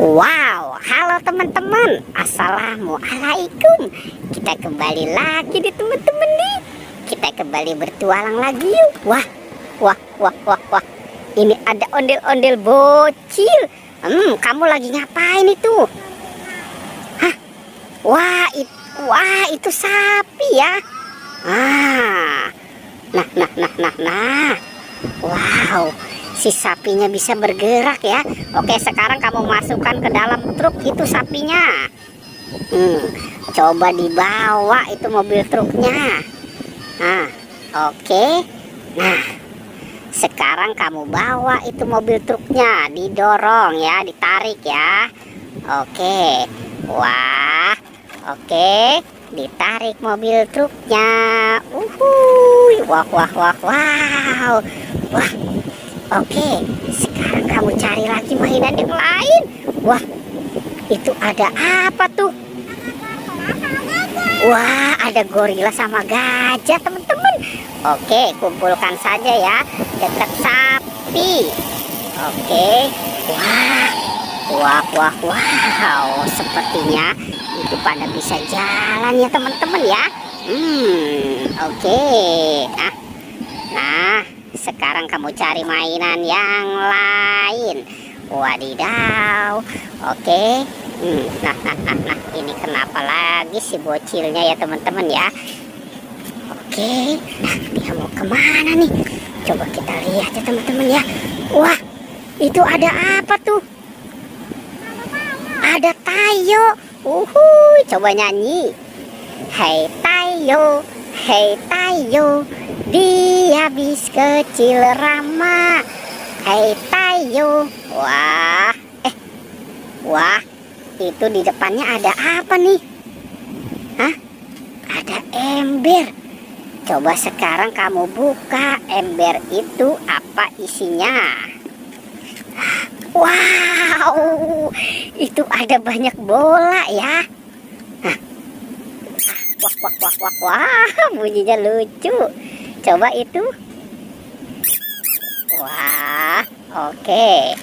Wow, halo teman-teman, assalamualaikum. Kita kembali lagi di teman-teman nih. Kita kembali bertualang lagi yuk. Wah. Ini ada ondel-ondel bocil. Kamu lagi ngapain itu? Hah? Wah, itu sapi ya. Nah. Wow, si sapinya bisa bergerak ya. Oke, sekarang kamu masukkan ke dalam truk itu sapinya. Coba dibawa itu mobil truknya. Oke. Nah, sekarang kamu bawa itu mobil truknya, didorong ya, ditarik ya. Oke. Wah. Oke, ditarik mobil truknya. Wow. Wah. Oke, sekarang kamu cari lagi mainan yang lain. Wah, itu ada apa tuh? Wah, ada gorila sama gajah, teman-teman. Oke, kumpulkan saja ya, dekat sapi. Oke. Wow, sepertinya itu pada bisa jalan ya teman-teman ya. Oke. Nah, sekarang kamu cari mainan yang lain. Wadidaw. Oke. Nah, ini kenapa lagi si bocilnya ya teman-teman ya? Oke. Nah, dia mau kemana nih? Coba kita lihat ya teman-teman ya. Wah, itu ada apa tuh? Ada Tayo. Coba nyanyi. Hey Tayo, dia bis kecil ramah. Hey Tayo. Wah, itu di depannya ada apa nih? Hah? Ada ember. Coba sekarang kamu buka ember itu, apa isinya? Wow, itu ada banyak bola ya. Wah, bunyinya lucu. Coba itu. Wah, oke.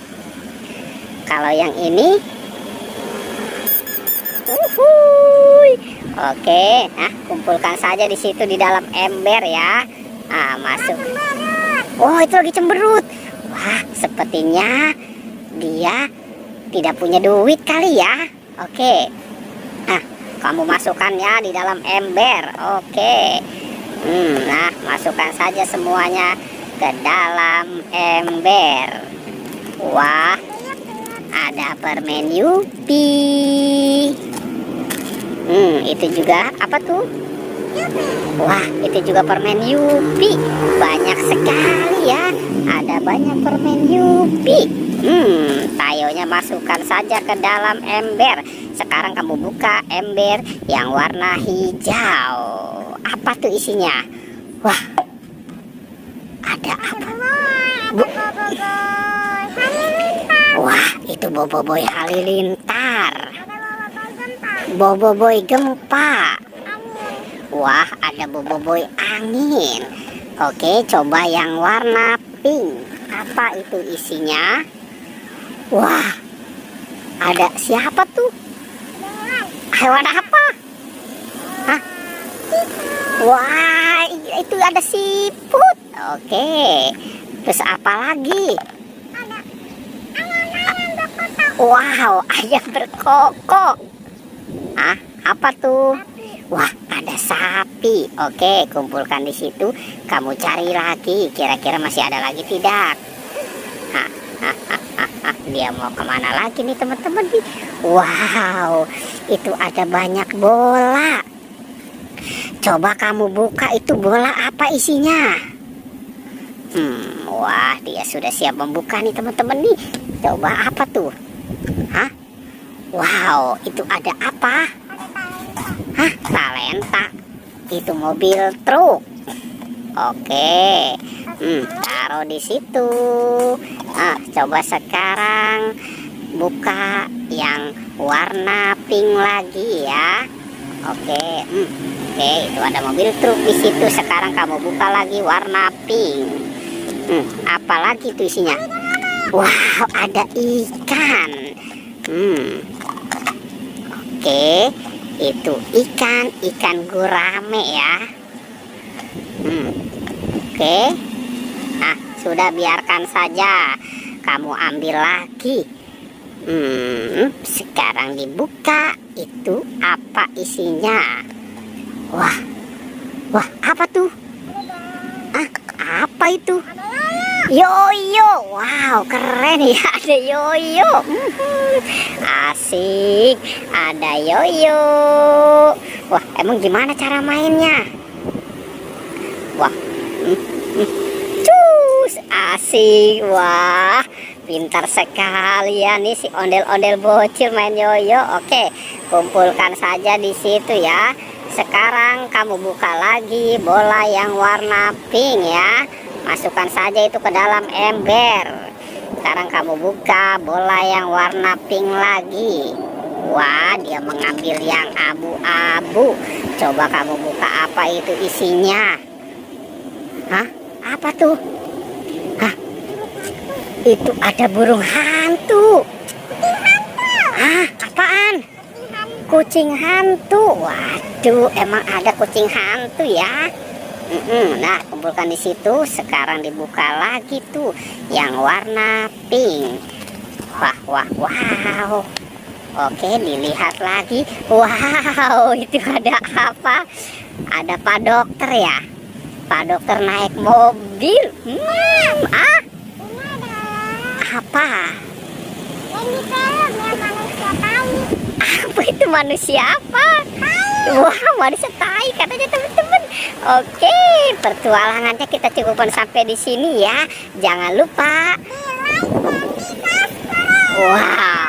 Kalau yang ini, oke. Nah, kumpulkan saja di situ di dalam ember ya. Masuk. Oh, itu lagi cemberut. Wah, sepertinya dia tidak punya duit kali ya. Oke. Nah, kamu masukkan ya di dalam ember. Oke. Nah, masukkan saja semuanya ke dalam ember. Wah, ada permen Yupi. Itu juga apa tuh? Wah, itu juga permen Yupi. Banyak sekali ya. Ada banyak permen Yupi. Tayonya masukkan saja ke dalam ember. Sekarang kamu buka ember yang warna hijau. Apa tuh isinya? Wah, ada apa? Wah, itu Boboiboy Halilintar. Boboiboy Gempa. Wah, ada Boboiboy Angin. Oke, coba yang warna pink. Apa itu isinya? Wah, ada siapa tuh? Hewan apa? Hah? Wah, itu ada siput. Oke, terus apa lagi? Wow, ayam berkokok. Apa tuh? Wah, ada sapi. Oke, kumpulkan di situ. Kamu cari lagi. Kira-kira masih ada lagi tidak? Dia mau kemana lagi nih teman-teman? Wow, itu ada banyak bola. Coba kamu buka itu bola, apa isinya? Wah, dia sudah siap membuka nih teman-teman nih. Coba apa tuh? Wow, itu ada apa? Talenta. Itu mobil truk. Oke. Taruh di situ. Coba sekarang buka yang warna pink lagi ya. Oke, itu ada mobil truk di situ. Sekarang kamu buka lagi warna pink. Apa lagi tuh isinya? Wow, ada ikan. Oke, itu ikan gurame ya. Oke. Nah, sudah, biarkan saja. Kamu ambil lagi. Sekarang dibuka. Itu apa isinya? Wah, apa tuh? Apa itu? Yoyo. Wow, keren ya, ada yoyo. Asik, ada yoyo. Wah, emang gimana cara mainnya? Wah, cus, asik. Wah, pintar sekali ya nih si ondel-ondel bocil main yoyo. Oke, kumpulkan saja di situ ya. Sekarang kamu buka lagi bola yang warna pink ya. Masukkan saja itu ke dalam ember. Sekarang kamu buka bola yang warna pink lagi. Wah, dia mengambil yang abu-abu. Coba kamu buka, apa itu isinya? Hah? Apa tuh? Hah? Itu ada burung hantu. Apaan? Kucing hantu. Waduh, emang ada kucing hantu ya? Nah, kumpulkan di situ. Sekarang dibuka lagi tuh yang warna pink. Wow. Oke, dilihat lagi. Wow, itu ada apa? Ada Pak Dokter ya. Pak Dokter naik mobil. Apa? Ini film yang manusia tai. Apa itu, manusia apa? Wah, manusia tai katanya teman-teman. Oke, petualangannya kita cukupkan sampai di sini ya. Jangan lupa. Like, Wow.